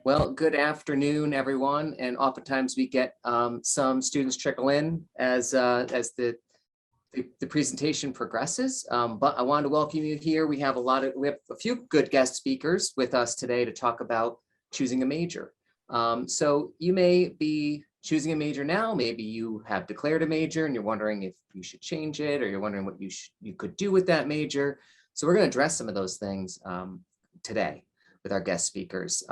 Well, good afternoon, everyone. And oftentimes we get some students trickle in as the presentation progresses. But I wanted to welcome you here. We have a few good guest speakers with us today to talk about choosing a major. So you may be choosing a major now. Maybe you have declared a major and you're wondering if you should change it, or you're wondering what you could do with that major. So we're going to address some of those things today with our guest speakers.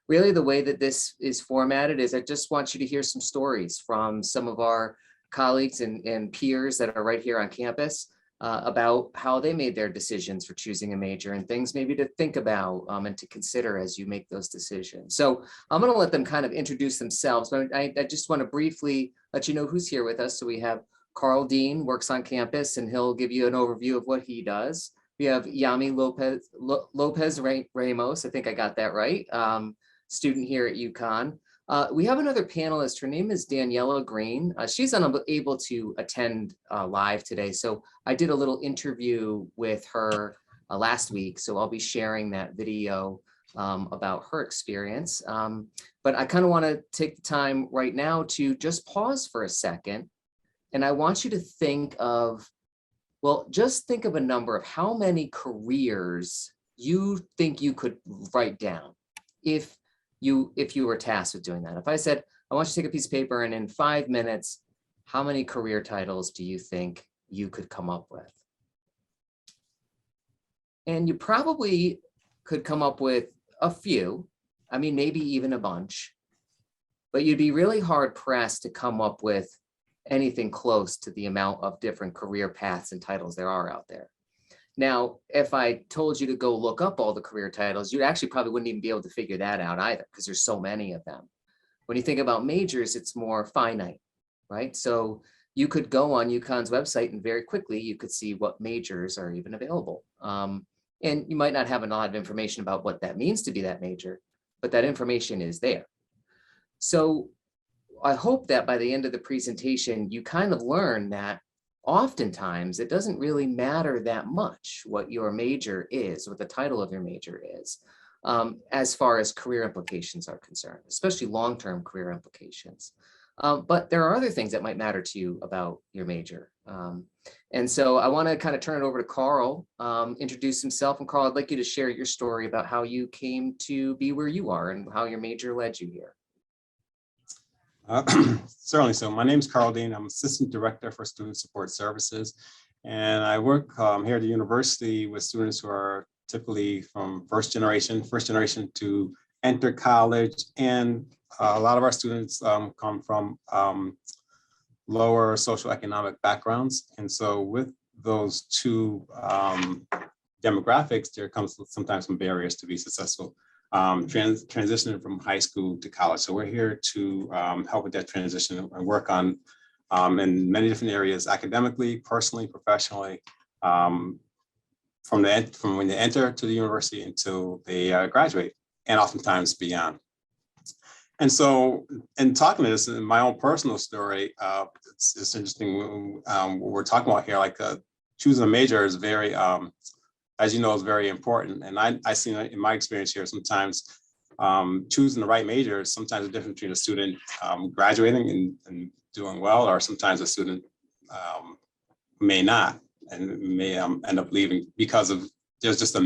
Really, the way that this is formatted is I just want you to hear some stories from some of our colleagues and peers that are right here on campus about how they made their decisions for choosing a major and things maybe to think about and to consider as you make those decisions. So I'm going to let them kind of introduce themselves, but I just want to briefly let you know who's here with us. So we have Carl Dean, works on campus, and he'll give you an overview of what he does. We have Yamileth Lopez-Ramos, I think I got that right, student here at UConn. We have another panelist. Her name is Danielle Green. She's unable to attend live today, so I did a little interview with her last week, so I'll be sharing that video about her experience. But I kind of want to take the time right now to just pause for a second, and I want you to think of, well, just think of a number of how many careers you think you could write down if you were tasked with doing that. If I said, I want you to take a piece of paper and in 5 minutes, how many career titles do you think you could come up with? And you probably could come up with a few, I mean, maybe even a bunch, but you'd be really hard pressed to come up with anything close to the amount of different career paths and titles there are out there. Now, if I told you to go look up all the career titles, you actually probably wouldn't even be able to figure that out either, because there's so many of them. When you think about majors, it's more finite, right? So you could go on UConn's website and very quickly you could see what majors are even available. And you might not have a lot of information about what that means to be that major, but that information is there. So I hope that by the end of the presentation, you kind of learn that oftentimes it doesn't really matter that much what your major is, what the title of your major is, as far as career implications are concerned, especially long-term career implications. But there are other things that might matter to you about your major. And so I want to kind of turn it over to Carl, introduce himself. And Carl, I'd like you to share your story about how you came to be where you are and how your major led you here. Certainly. So my name is Carl Dean. I'm Assistant Director for Student Support Services. And I work here at the university with students who are typically from first generation to enter college. And a lot of our students come from lower socioeconomic backgrounds. And so with those two demographics, there comes sometimes some barriers to be successful. Transitioning from high school to college. So we're here to help with that transition and work on in many different areas, academically, personally, professionally, from when they enter to the university until they graduate, and oftentimes beyond. And so in talking to this, in my own personal story, it's interesting what we're talking about here, like choosing a major is very, as you know, is very important. And I see in my experience here, sometimes choosing the right major is sometimes the difference between a student graduating and doing well, or sometimes a student may not and may end up leaving because of there's just a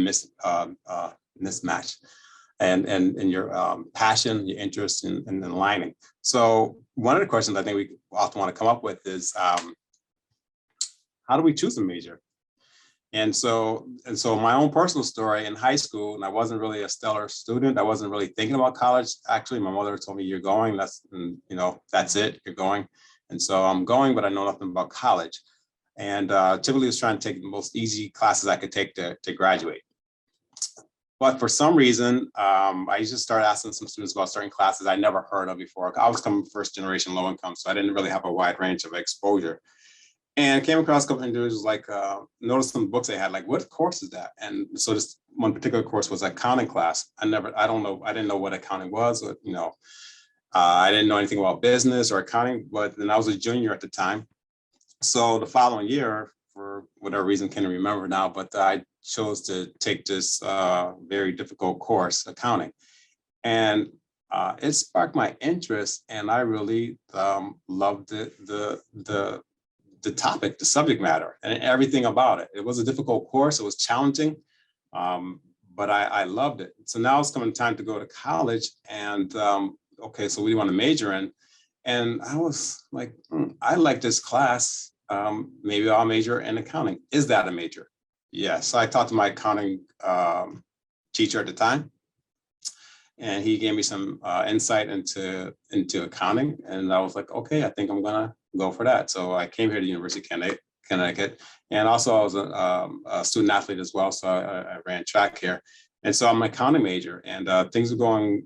mismatch and your passion, your interest in aligning. So one of the questions I think we often want to come up with is how do we choose a major? And so my own personal story in high school, and I wasn't really a stellar student. I wasn't really thinking about college. Actually, my mother told me, "You're going. That's it. You're going." And so I'm going, but I know nothing about college. And typically, I was trying to take the most easy classes I could take to graduate. But for some reason, I used to start asking some students about certain classes I never heard of before. I was coming from first generation low income, so I didn't really have a wide range of exposure. And came across a couple of individuals, like noticed some books they had, like, what course is that? And so this one particular course was accounting class. I didn't know what accounting was. Or, I didn't know anything about business or accounting, but then I was a junior at the time. So the following year, for whatever reason, can't remember now, but I chose to take this very difficult course, accounting. And it sparked my interest, and I really loved the topic, the subject matter, and everything about it. It was a difficult course. It was challenging, but I loved it. So now it's coming time to go to college, and okay, so what do you want to major in? And I was like, I like this class. Maybe I'll major in accounting. Is that a major? Yes. So I talked to my accounting teacher at the time, and he gave me some insight into accounting. And I was like, okay, I think I'm gonna go for that. So I came here to the University of Connecticut, and also I was a student athlete as well. So I ran track here. And so I'm an accounting major, and things were going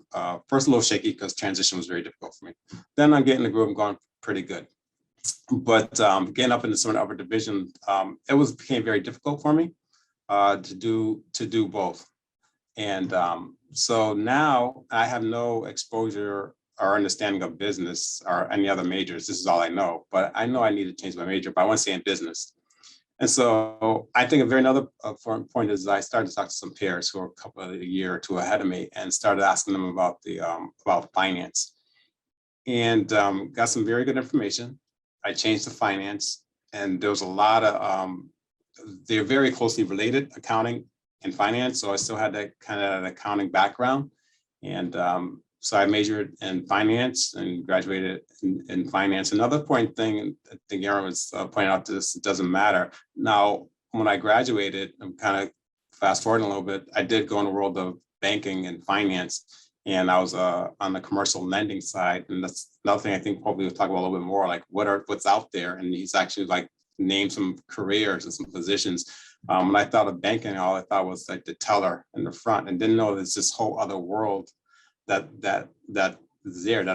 first a little shaky because transition was very difficult for me. Then I'm getting the groove, I'm going pretty good. But getting up into some of the upper division, it became very difficult for me to do both. And so now I have no exposure or understanding of business or any other majors. This is all I know, but I know I need to change my major, but I want to stay in business. And so I think a very another point is I started to talk to some peers who are a year or two ahead of me, and started asking them about about finance, and got some very good information. I changed to finance, and there was a lot of they're very closely related, accounting and finance. So I still had that kind of accounting background, and so I majored in finance and graduated in finance. Another point thing, I think Aaron was pointing out this, it doesn't matter. Now, when I graduated, I'm kind of fast forwarding a little bit, I did go in the world of banking and finance, and I was on the commercial lending side. And that's another thing I think probably we'll talk about a little bit more, like what's out there. And he's actually like named some careers and some positions. When I thought of banking, all I thought was like the teller in the front, and didn't know there's this whole other world that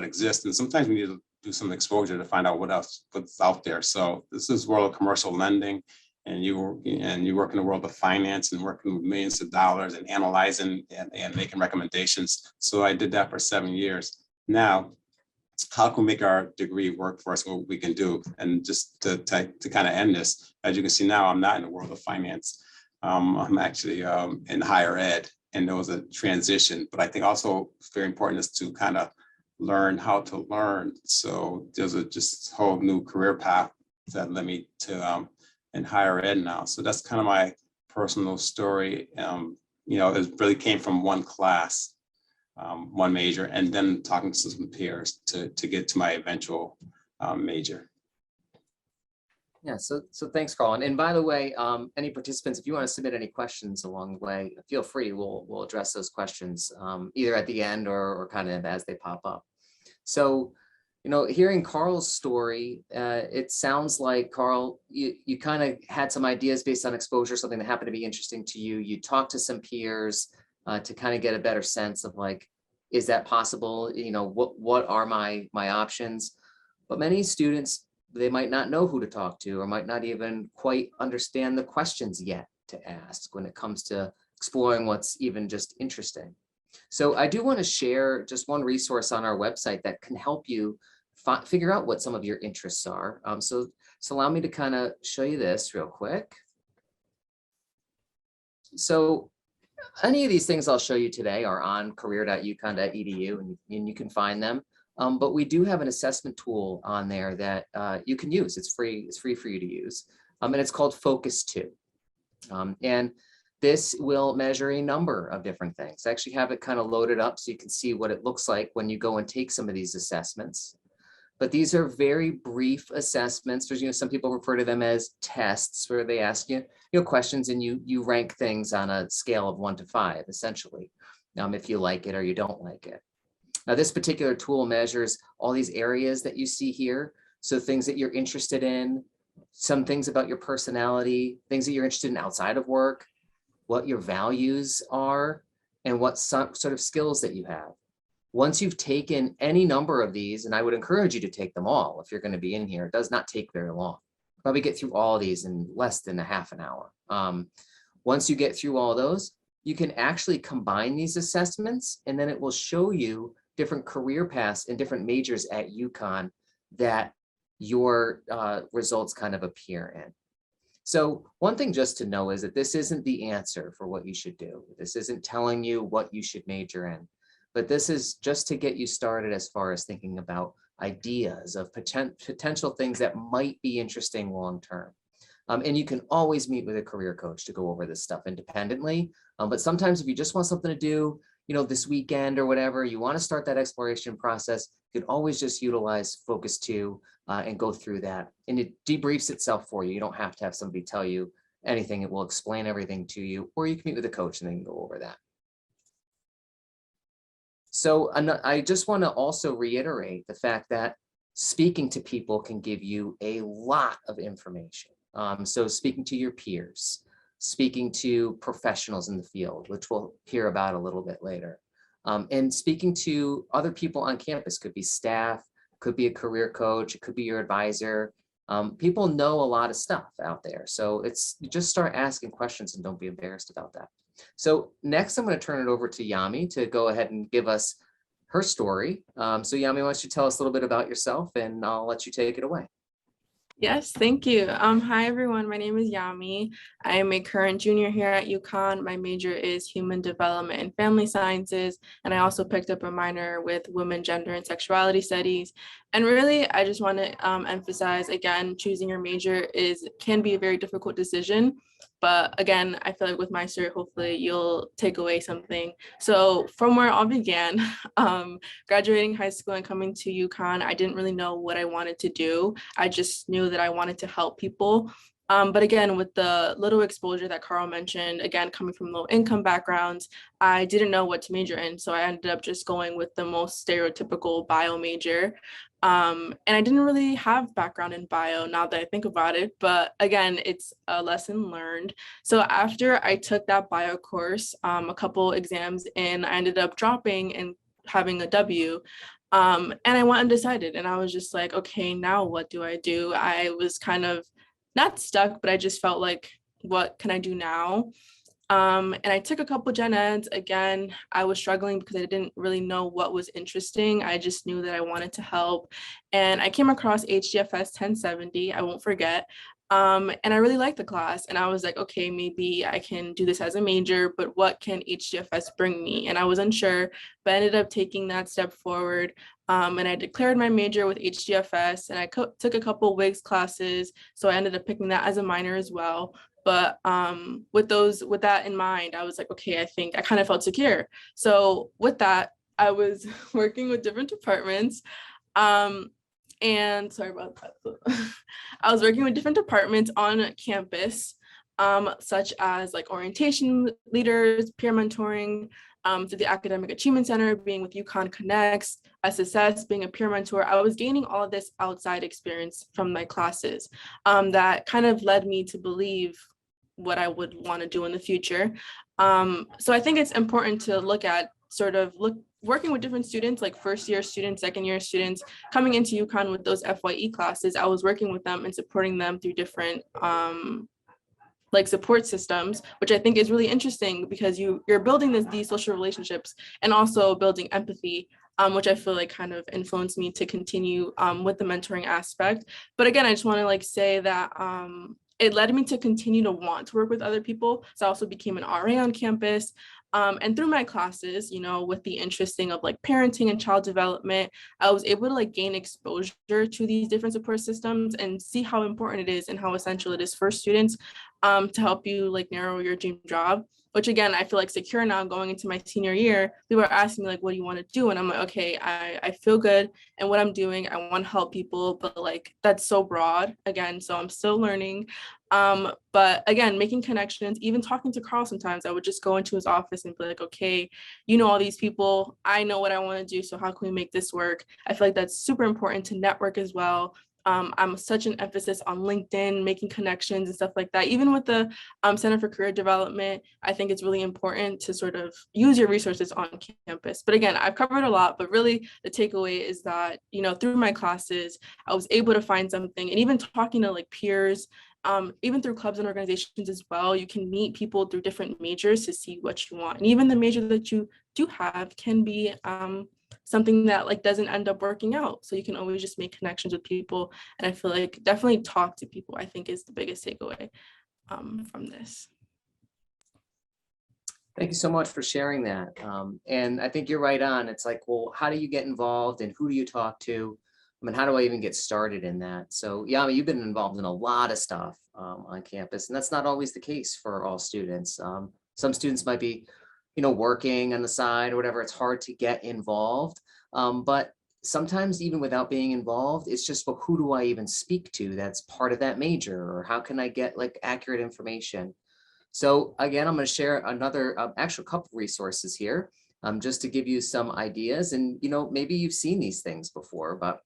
exists. And sometimes we need to do some exposure to find out what's out there. So this is world of commercial lending, and you work in the world of finance and working with millions of dollars and analyzing and making recommendations. So I did that for 7 years. Now, how can we make our degree work for us, what we can do? And just to kind of end this, as you can see now, I'm not in the world of finance. I'm actually in higher ed, and there was a transition. But I think also it's very important is to kind of learn how to learn. So there's just whole new career path that led me to in higher ed now. So that's kind of my personal story. It really came from one class, one major, and then talking to some peers to get to my eventual major. Yeah, so thanks, Carl. And by the way, any participants, if you want to submit any questions along the way, feel free. We'll address those questions either at the end or kind of as they pop up. So, hearing Carl's story, it sounds like, Carl, you kind of had some ideas based on exposure, something that happened to be interesting to you. You talked to some peers to kind of get a better sense of like, is that possible? What are my options? But many students, they might not know who to talk to, or might not even quite understand the questions yet to ask when it comes to exploring what's even just interesting. So I do want to share just one resource on our website that can help you figure out what some of your interests are. So allow me to kind of show you this real quick. So any of these things I'll show you today are on career.uconn.edu, and you can find them. But we do have an assessment tool on there that you can use. It's free. It's free for you to use. And it's called Focus 2. And this will measure a number of different things. I actually have it kind of loaded up so you can see what it looks like when you go and take some of these assessments. But these are very brief assessments. There's, some people refer to them as tests, where they ask you, questions, and you rank things on a scale of 1 to 5, essentially, if you like it or you don't like it. Now, this particular tool measures all these areas that you see here. So things that you're interested in, some things about your personality, things that you're interested in outside of work, what your values are, and what sort of skills that you have. Once you've taken any number of these, and I would encourage you to take them all if you're going to be in here, it does not take very long. Probably get through all of these in less than a half an hour. Once you get through all those, you can actually combine these assessments, and then it will show you different career paths and different majors at UConn that your results kind of appear in. So one thing just to know is that this isn't the answer for what you should do. This isn't telling you what you should major in, but this is just to get you started as far as thinking about ideas of potential things that might be interesting long-term. And you can always meet with a career coach to go over this stuff independently. But sometimes if you just want something to do, this weekend or whatever, you want to start that exploration process, you could always just utilize Focus 2 and go through that. And it debriefs itself for you. You don't have to have somebody tell you anything. It will explain everything to you, or you can meet with a coach and then go over that. So I just want to also reiterate the fact that speaking to people can give you a lot of information. So speaking to your peers, speaking to professionals in the field, which we'll hear about a little bit later, and speaking to other people on campus, could be staff, could be a career coach, it could be your advisor. People know a lot of stuff out there. So you just start asking questions and don't be embarrassed about that. So next, I'm going to turn it over to Yami to go ahead and give us her story. So Yami, why don't you tell us a little bit about yourself, and I'll let you take it away. Yes, thank you. Hi, everyone. My name is Yami. I am a current junior here at UConn. My major is Human Development and Family Sciences, and I also picked up a minor with Women, Gender, and Sexuality Studies. And really, I just want to emphasize, again, choosing your major can be a very difficult decision. But again, I feel like with my cert, hopefully you'll take away something. So from where all began, graduating high school and coming to UConn, I didn't really know what I wanted to do. I just knew that I wanted to help people. But again, with the little exposure that Carl mentioned, again, coming from low income backgrounds, I didn't know what to major in. So I ended up just going with the most stereotypical bio major. And I didn't really have background in bio now that I think about it, but again, it's a lesson learned. So after I took that bio course, a couple exams in, I ended up dropping and having a W. And I went undecided, and I was just like, okay, now what do I do? I was kind of not stuck, but I just felt like, what can I do now? And I took a couple gen eds. Again, I was struggling because I didn't really know what was interesting. I just knew that I wanted to help. And I came across HDFS 1070, I won't forget. And I really liked the class. And I was like, okay, maybe I can do this as a major, but what can HDFS bring me? And I was unsure, but I ended up taking that step forward. And I declared my major with HDFS, and I took a couple WIGS classes. So I ended up picking that as a minor as well. But with that in mind, I was like, okay, I think I kind of felt secure. So with that, I was working with different departments. And sorry about that. I was working with different departments on campus, such as like orientation leaders, peer mentoring, through the Academic Achievement Center, being with UConn Connects, SSS, being a peer mentor. I was gaining all of this outside experience from my classes that kind of led me to believe what I would want to do in the future. So I think it's important to look at working with different students, like first year students, second year students, coming into UConn with those FYE classes. I was working with them and supporting them through different like support systems, which I think is really interesting because you're building these social relationships and also building empathy, which I feel like kind of influenced me to continue with the mentoring aspect. But again, I just want to like say that it led me to continue to want to work with other people. So I also became an RA on campus. And through my classes, with the interesting of like parenting and child development, I was able to like gain exposure to these different support systems and see how important it is and how essential it is for students to help you like narrow your dream job. Which again, I feel like secure now going into my senior year. People are asking me like, what do you want to do? And I'm like, okay, I feel good in what I'm doing. I want to help people, but like that's so broad again. So I'm still learning. But again, making connections, even talking to Carl sometimes, I would just go into his office and be like, okay, all these people, I know what I want to do. So how can we make this work? I feel like that's super important to network as well. I'm such an emphasis on LinkedIn, making connections and stuff like that. Even with the Center for Career Development, I think it's really important to sort of use your resources on campus. But again, I've covered a lot, but really the takeaway is that, through my classes, I was able to find something, and even talking to like peers, even through clubs and organizations as well, you can meet people through different majors to see what you want. And even the major that you do have can be something that like doesn't end up working out. So you can always just make connections with people. And I feel like definitely talk to people, I think is the biggest takeaway from this. Thank you so much for sharing that. And I think you're right on. It's like, well, how do you get involved and who do you talk to? I mean, how do I even get started in that? So, Yami, you've been involved in a lot of stuff on campus, and that's not always the case for all students. Some students might be, working on the side or whatever. It's hard to get involved. But sometimes even without being involved, it's just, well, who do I even speak to that's part of that major? Or how can I get like accurate information? So again, I'm going to share another actual couple resources here just to give you some ideas. And, maybe you've seen these things before, but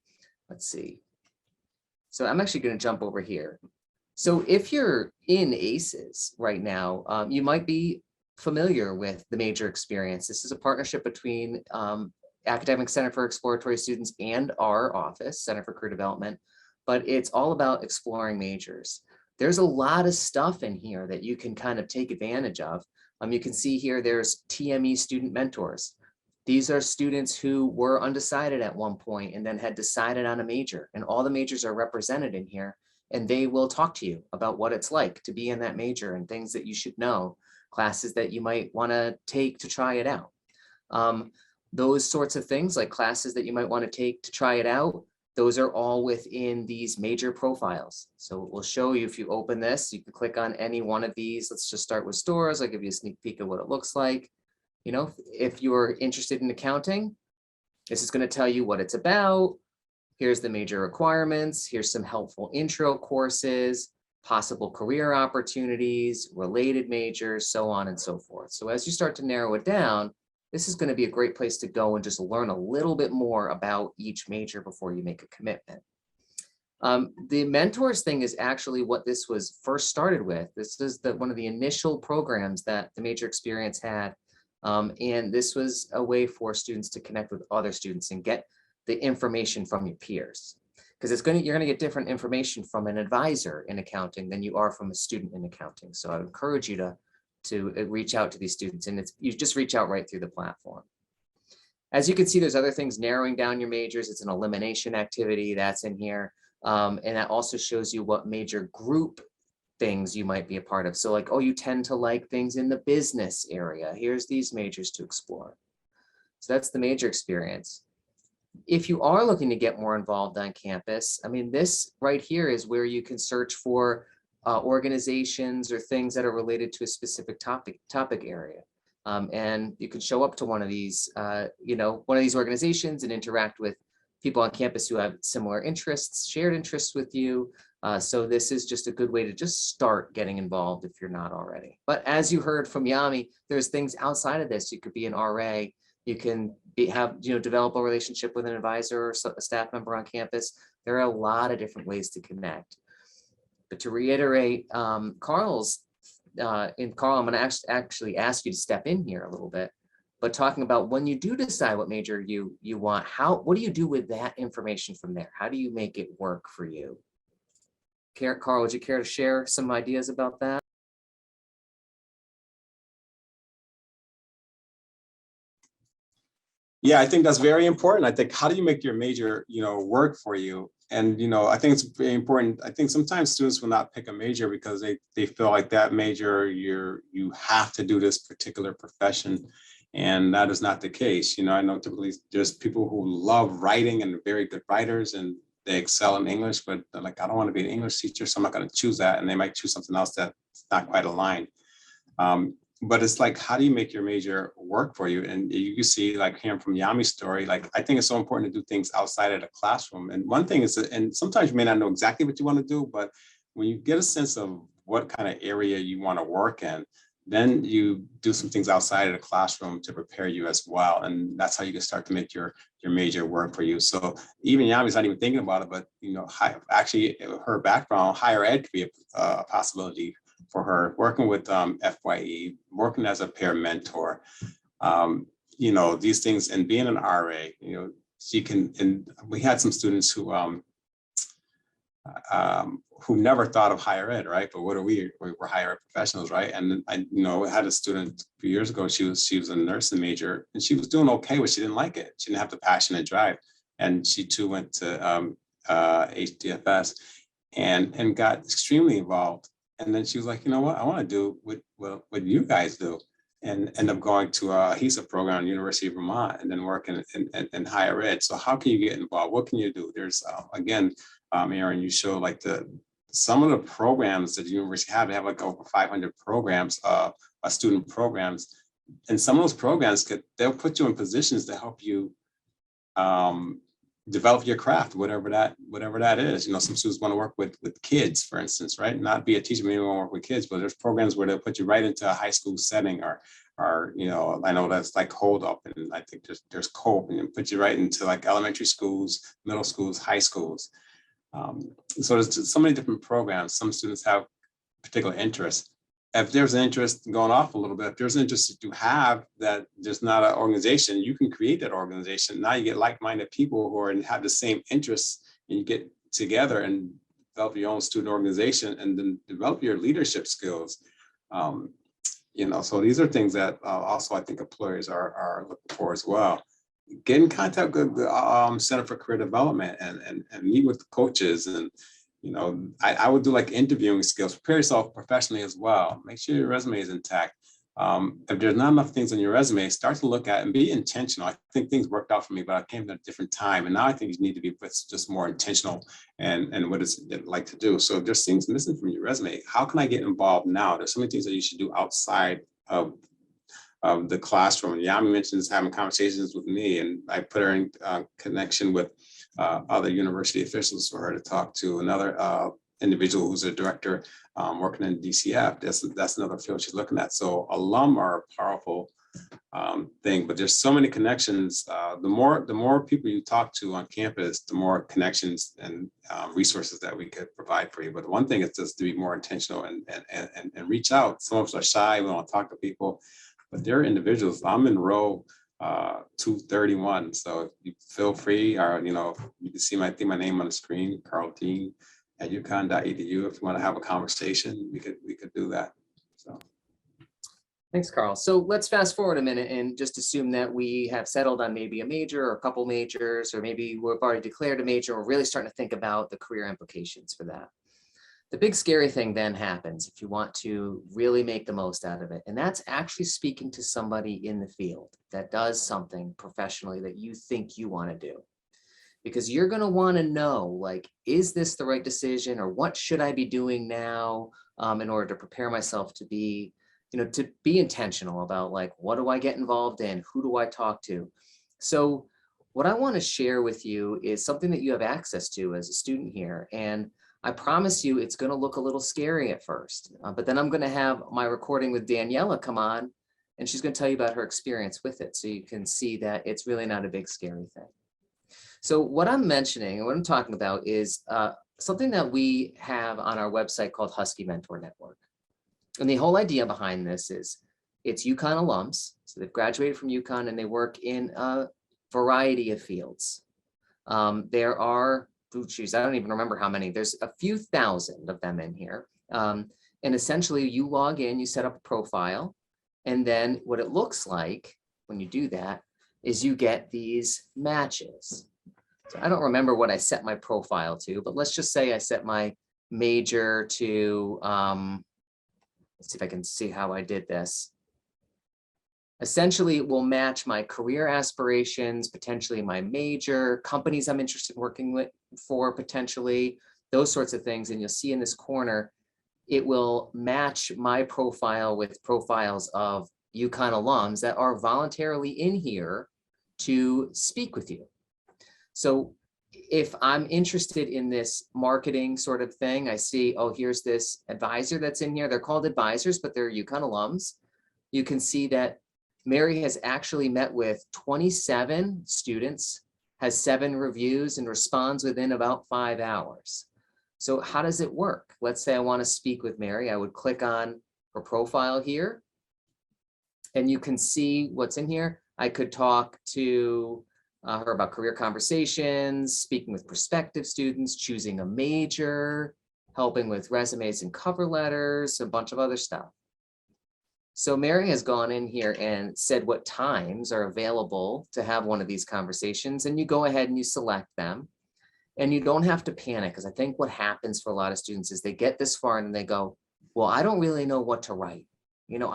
let's see. So I'm actually going to jump over here. So if you're in ACES right now, you might be familiar with the Major Experience. This is a partnership between Academic Center for Exploratory Students and our office, Center for Career Development, but it's all about exploring majors. There's a lot of stuff in here that you can kind of take advantage of. You can see here, there's TME student mentors. These are students who were undecided at one point and then had decided on a major, and all the majors are represented in here, and they will talk to you about what it's like to be in that major and things that you should know, classes that you might want to take to try it out. Those sorts of things, like classes that you might want to take to try it out, those are all within these major profiles. So we'll show you, if you open this, you can click on any one of these. Let's just start with stores. I'll give you a sneak peek of what it looks like. If you're interested in accounting, this is going to tell you what it's about. Here's the major requirements. Here's some helpful intro courses, possible career opportunities, related majors, so on and so forth. So as you start to narrow it down, this is going to be a great place to go and just learn a little bit more about each major before you make a commitment. The mentors thing is actually what this was first started with. This is one of the initial programs that the Major Experience had. And this was a way for students to connect with other students and get the information from your peers. Because you're going to get different information from an advisor in accounting than you are from a student in accounting. So I would encourage you to reach out to these students, and you just reach out right through the platform. As you can see, there's other things narrowing down your majors. It's an elimination activity that's in here. And that also shows you what major group things you might be a part of. So like, oh, you tend to like things in the business area. Here's these majors to explore. So that's the Major Experience. If you are looking to get more involved on campus, I mean, this right here is where you can search for organizations or things that are related to a specific topic area. And you can show up to one of these, one of these organizations and interact with people on campus who have similar interests, shared interests with you. So this is just a good way to just start getting involved if you're not already. But as you heard from Yami, there's things outside of this. You could be an RA. You can develop a relationship with an advisor or a staff member on campus. There are a lot of different ways to connect. But to reiterate, Carl, I'm going to actually ask you to step in here a little bit, but talking about when you do decide what major you want, what do you do with that information from there? How do you make it work for you? Carl, would you care to share some ideas about that? Yeah, I think that's very important. I think, how do you make your major, work for you? And, I think it's very important. I think sometimes students will not pick a major because they feel like that major, you have to do this particular profession. And that is not the case. I know typically there's people who love writing and very good writers and they excel in English, but they're like, I don't want to be an English teacher, so I'm not going to choose that. And they might choose something else that's not quite aligned. But it's like, how do you make your major work for you? And you can see, like hearing from Yami's story, like, I think it's so important to do things outside of the classroom. And one thing is, and sometimes you may not know exactly what you want to do, but when you get a sense of what kind of area you want to work in, then you do some things outside of the classroom to prepare you as well. And that's how you can start to make your major work for you. So even Yami's not even thinking about it, but, actually her background, higher ed could be a possibility for her, working with FYE, working as a peer mentor, these things, and being an RA, she can, and we had some students who never thought of higher ed, right? But what are we? We're higher ed professionals, right? And I had a student a few years ago, she was a nursing major and she was doing okay, but she didn't like it. She didn't have the passion and drive. And she too went to HDFS and got extremely involved. And then she was like, you know what, I want to do what you guys do. and end up going to a HESA program at the University of Vermont and then work in higher ed. So how can you get involved? What can you do? There's, again, Aaron, you show like some of the programs that the university have, they have like over 500 programs, student programs. And some of those programs they'll put you in positions to help you develop your craft, whatever that is. You know, some students want to work with kids, for instance, right? Not be a teacher, maybe want to work with kids, but there's programs where they'll put you right into a high school setting, or you know, I know that's like Hold Up, and I think there's COPE, and put you right into like elementary schools, middle schools, high schools. So there's so many different programs. Some students have particular interests. If there's an interest, going off a little bit, if there's an interest that you have that there's not an organization, you can create that organization. Now you get like-minded people who have the same interests, and you get together and develop your own student organization and then develop your leadership skills. You know, so these are things that also I think employers are looking for as well. Get in contact with the Center for Career Development and meet with the coaches. And you know, I would do like interviewing skills. Prepare yourself professionally as well. Make sure your resume is intact. If there's not enough things on your resume, start to look at and be intentional. I think things worked out for me, but I came at a different time. And now I think you need to be just more intentional and what is it like to do. So if there's things missing from your resume, how can I get involved now? There's so many things that you should do outside of the classroom. Yami mentions having conversations with me, and I put her in connection with other university officials for her to talk to. Another individual who's a director working in DCF. That's another field she's looking at. So alum are a powerful thing, but there's so many connections. The more people you talk to on campus, the more connections and resources that we could provide for you. But one thing is just to be more intentional and reach out. Some of us are shy, we don't want to talk to people, but there are individuals. I'm in row 231. So you feel free, or you know, you can see my name on the screen, Carl Dean at UConn.edu. If you want to have a conversation, we could do that. So thanks, Carl. So let's fast forward a minute and just assume that we have settled on maybe a major or a couple majors, or maybe we've already declared a major. We're really starting to think about the career implications for that. The big scary thing then happens if you want to really make the most out of it. And that's actually speaking to somebody in the field that does something professionally that you think you want to do. Because you're going to want to know, like, is this the right decision, or what should I be doing now in order to prepare myself to be, you know, to be intentional about, like, what do I get involved in? Who do I talk to? So what I want to share with you is something that you have access to as a student here. And I promise you, it's going to look a little scary at first, but then I'm going to have my recording with Danielle come on, and she's going to tell you about her experience with it. So you can see that it's really not a big scary thing. So what I'm mentioning and what I'm talking about is something that we have on our website called Husky Mentor Network. And the whole idea behind this is it's UConn alums. So they've graduated from UConn and they work in a variety of fields. There are, geez, I don't even remember how many. There's a few thousand of them in here. And essentially you log in, you set up a profile, and then what it looks like when you do that is you get these matches. So I don't remember what I set my profile to, but let's just say I set my major to, let's see if I can see how I did this. Essentially, it will match my career aspirations, potentially my major, companies I'm interested in working with for potentially, those sorts of things. And you'll see in this corner, it will match my profile with profiles of UConn alums that are voluntarily in here to speak with you. So if I'm interested in this marketing sort of thing, I see, oh, here's this advisor that's in here. They're called advisors, but they're UConn alums. You can see that Mary has actually met with 27 students, has 7 reviews, and responds within about 5 hours. So how does it work? Let's say I want to speak with Mary. I would click on her profile here, and you can see what's in here. I could talk to her about career conversations, speaking with prospective students, choosing a major, helping with resumes and cover letters, a bunch of other stuff. So Mary has gone in here and said what times are available to have one of these conversations, and you go ahead and you select them. And you don't have to panic, because I think what happens for a lot of students is they get this far and they go, well, I don't really know what to write. You know,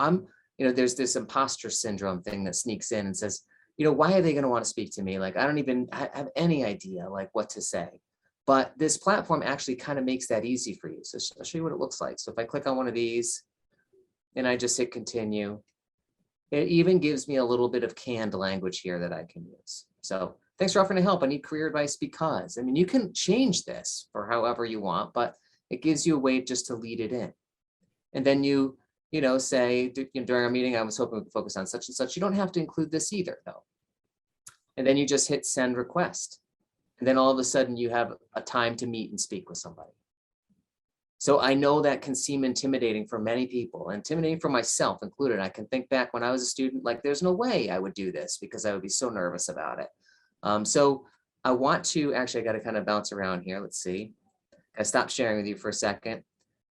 there's this imposter syndrome thing that sneaks in and says, why are they going to want to speak to me? Like, I don't even have any idea like what to say. But this platform actually kind of makes that easy for you. So I'll show you what it looks like. So if I click on one of these and I just hit continue, it even gives me a little bit of canned language here that I can use. So thanks for offering to help. I need career advice because, I mean, you can change this for however you want, but it gives you a way just to lead it in. And then you say during our meeting, I was hoping we could focus on such and such. You don't have to include this either though. And then you just hit send request. And then all of a sudden you have a time to meet and speak with somebody. So I know that can seem intimidating for many people, intimidating for myself included. I can think back when I was a student, like there's no way I would do this because I would be so nervous about it. So I want to, actually, I got to kind of bounce around here. Let's see. I stopped sharing with you for a second.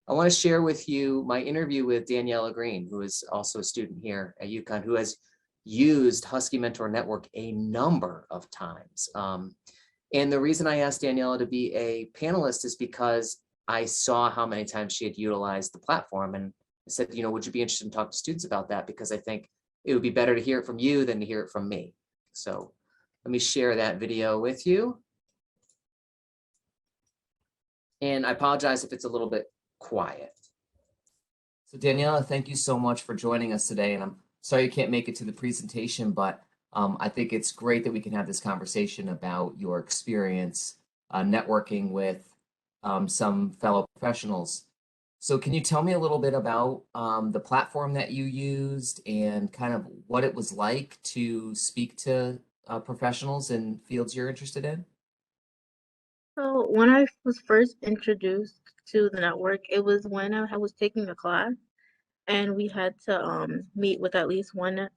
I want to share with you my interview with Danielle Green, who is also a student here at UConn, who has used Husky Mentor Network a number of times. And the reason I asked Danielle to be a panelist is because I saw how many times she had utilized the platform, and I said, would you be interested in talking to students about that? Because I think it would be better to hear it from you than to hear it from me. So let me share that video with you. And I apologize if it's a little bit quiet. So Danielle, thank you so much for joining us today. And I'm sorry you can't make it to the presentation, but I think it's great that we can have this conversation about your experience networking with some fellow professionals. So can you tell me a little bit about the platform that you used and kind of what it was like to speak to professionals in fields you're interested in? So when I was first introduced to the network, it was when I was taking a class and we had to meet with at least one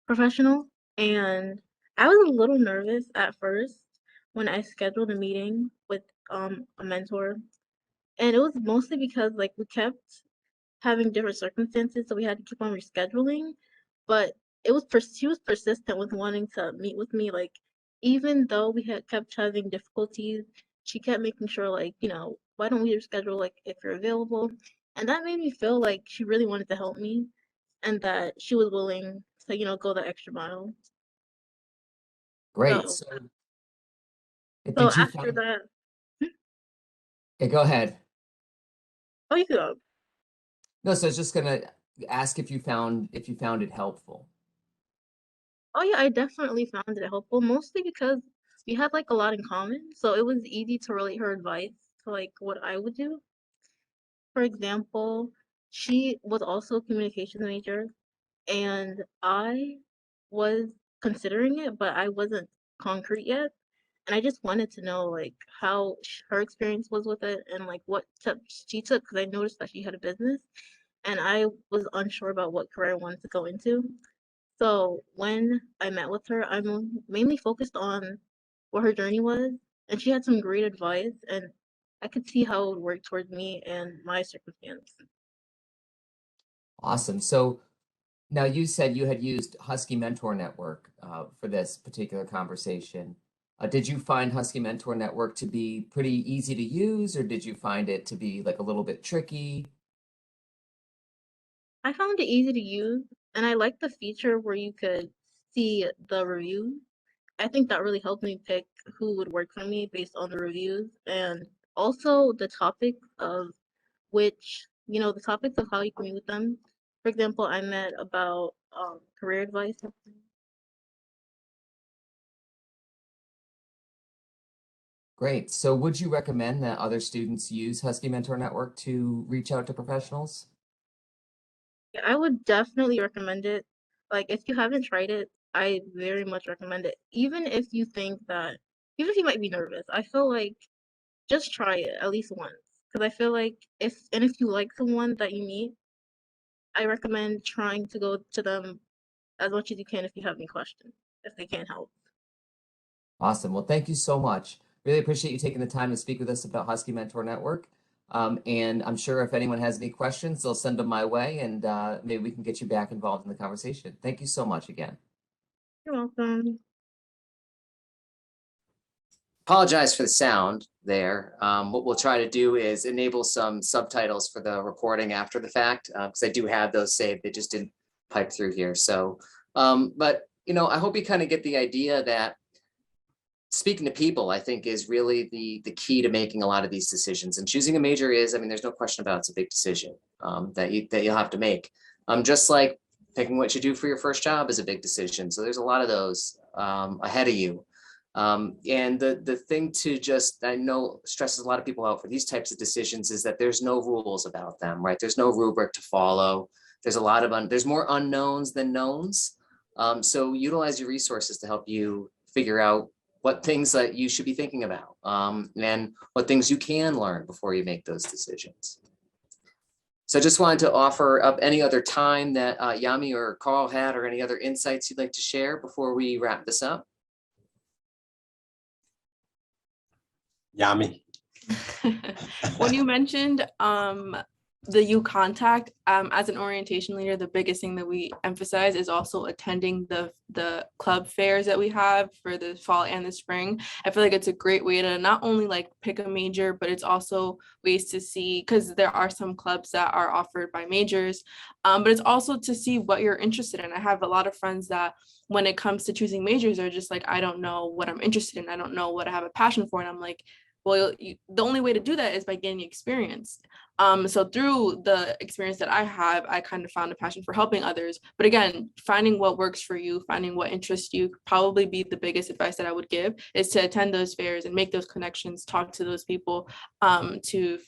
professional. And I was a little nervous at first when I scheduled a meeting with a mentor. And it was mostly because like we kept having different circumstances, so we had to keep on rescheduling. But she was persistent with wanting to meet with me. Like even though we had kept having difficulties, she kept making sure like, why don't we reschedule like if you're available? And that made me feel like she really wanted to help me and that she was willing to, go the extra mile. Great. So, So so did you after find, that, okay, go ahead. oh, you could go. No, so I was just gonna ask if you found it helpful. Oh yeah, I definitely found it helpful, mostly because we had like a lot in common, so it was easy to relate her advice to like what I would do. For example, she was also a communications major, and I was considering it, but I wasn't concrete yet. And I just wanted to know like how her experience was with it and like what steps she took because I noticed that she had a business, and I was unsure about what career I wanted to go into. So when I met with her, I'm mainly focused on what her journey was, and she had some great advice, and I could see how it would work towards me and my circumstance. Awesome. So now you said you had used Husky Mentor Network for this particular conversation. Did you find Husky Mentor Network to be pretty easy to use, or did you find it to be like a little bit tricky? I found it easy to use, and I like the feature where you could see the reviews. I think that really helped me pick who would work for me based on the reviews, and also the topic of the topics of how you can meet with them. For example, I met about career advice. Great. So would you recommend that other students use Husky Mentor Network to reach out to professionals? Yeah, I would definitely recommend it. Like, if you haven't tried it, I very much recommend it. Even if you might be nervous, I feel like just try it at least once. Because I feel like if you like someone that you meet, I recommend trying to go to them as much as you can if you have any questions, if they can't help. Awesome. Well, thank you so much. Really appreciate you taking the time to speak with us about Husky Mentor Network. And I'm sure if anyone has any questions, they'll send them my way, and maybe we can get you back involved in the conversation. Thank you so much again. You're welcome. Apologize for the sound there. What we'll try to do is enable some subtitles for the recording after the fact, because I do have those saved. They just didn't pipe through here. So, but I hope you kind of get the idea that speaking to people, I think, is really the key to making a lot of these decisions. And choosing a major is, I mean, there's no question about it's a big decision that you'll have to make. Just like picking what you do for your first job is a big decision. So there's a lot of those ahead of you. And the thing to just, I know stresses a lot of people out for these types of decisions is that there's no rules about them, right? There's no rubric to follow. There's a lot of, there's more unknowns than knowns. So utilize your resources to help you figure out what things that you should be thinking about and what things you can learn before you make those decisions. So I just wanted to offer up any other time that Yami or Carl had or any other insights you'd like to share before we wrap this up. Yami. When you mentioned the U contact, as an orientation leader, the biggest thing that we emphasize is also attending the club fairs that we have for the fall and the spring. I feel like it's a great way to not only like pick a major, but it's also ways to see, because there are some clubs that are offered by majors, but it's also to see what you're interested in. I have a lot of friends that when it comes to choosing majors are just like, I don't know what I'm interested in. I don't know what I have a passion for. And I'm like, well, the only way to do that is by gaining experience. So through the experience that I have, I kind of found a passion for helping others. But again, finding what works for you, finding what interests you, probably be the biggest advice that I would give is to attend those fairs and make those connections, talk to those people to,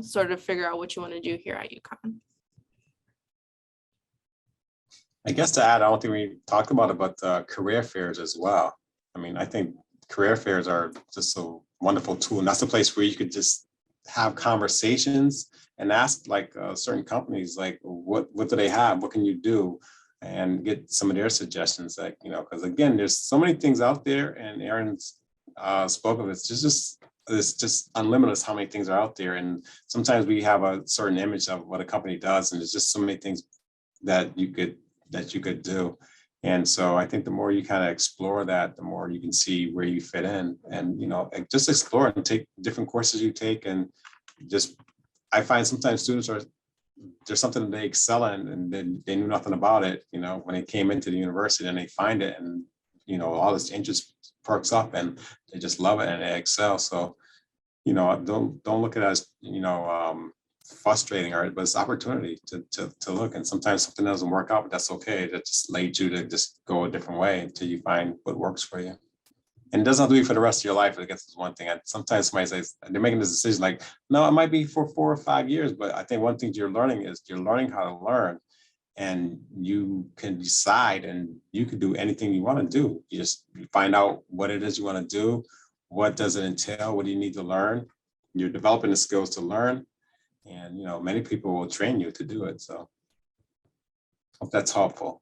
sort of figure out what you want to do here at UConn. I guess to add, I don't think we talked about it, but career fairs as well. I mean, I think career fairs are just a wonderful tool. And that's a place where you could just have conversations and ask like certain companies, like, what do they have? What can you do? And get some of their suggestions, like, because again, there's so many things out there, and Aaron's spoke of it. It's just unlimited how many things are out there. And sometimes we have a certain image of what a company does, and there's just so many things that you could do. And so I think the more you kind of explore that, the more you can see where you fit in, and, just explore and take different courses you take. And just, I find sometimes students there's something that they excel in and then they knew nothing about it, when they came into the university, and they find it, and, all this interest perks up and they just love it and they excel. So, don't look at it as, frustrating, but it's opportunity to look. And sometimes something doesn't work out, but that's okay. That just leads you to just go a different way until you find what works for you. And it doesn't have to be for the rest of your life. I guess it's one thing. And sometimes somebody says they're making this decision like, no, it might be for 4 or 5 years, but I think one thing you're learning is you're learning how to learn, and you can decide, and you can do anything you want to do. You find out what it is you want to do. What does it entail? What do you need to learn? You're developing the skills to learn. And, many people will train you to do it. So hope that's helpful.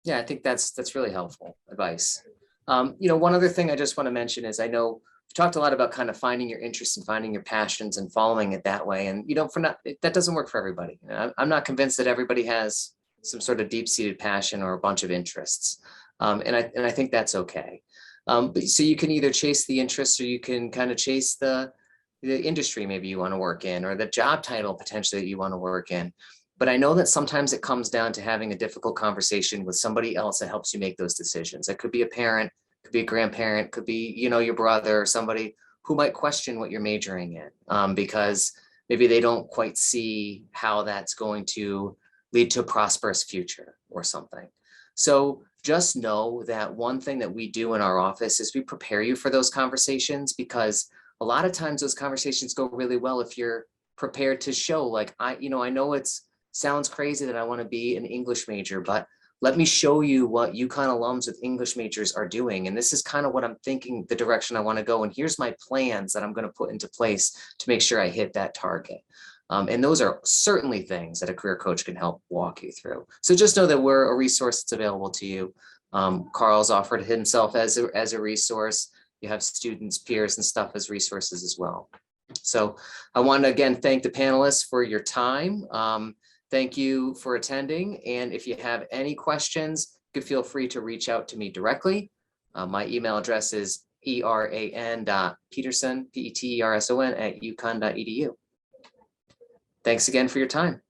Yeah, I think that's really helpful advice. One other thing I just want to mention is I know we've talked a lot about kind of finding your interests and finding your passions and following it that way. And, that doesn't work for everybody. I'm not convinced that everybody has some sort of deep-seated passion or a bunch of interests. And I think that's okay. But so you can either chase the interests, or you can kind of chase the industry maybe you want to work in, or the job title potentially that you want to work in. But I know that sometimes it comes down to having a difficult conversation with somebody else that helps you make those decisions. It could be a parent, could be a grandparent, could be, your brother, or somebody who might question what you're majoring in because maybe they don't quite see how that's going to lead to a prosperous future or something. So just know that one thing that we do in our office is we prepare you for those conversations, because a lot of times those conversations go really well if you're prepared to show, like, I know sounds crazy that I want to be an English major, but let me show you what UConn alums with English majors are doing. And this is kind of what I'm thinking, the direction I want to go. And here's my plans that I'm going to put into place to make sure I hit that target. And those are certainly things that a career coach can help walk you through. So just know that we're a resource that's available to you. Carl's offered himself as a resource. You have students, peers, and stuff as resources as well. So I want to again thank the panelists for your time. Thank you for attending. And if you have any questions, you can feel free to reach out to me directly. My email address is eran.peterson, peterson@uconn.edu. Thanks again for your time.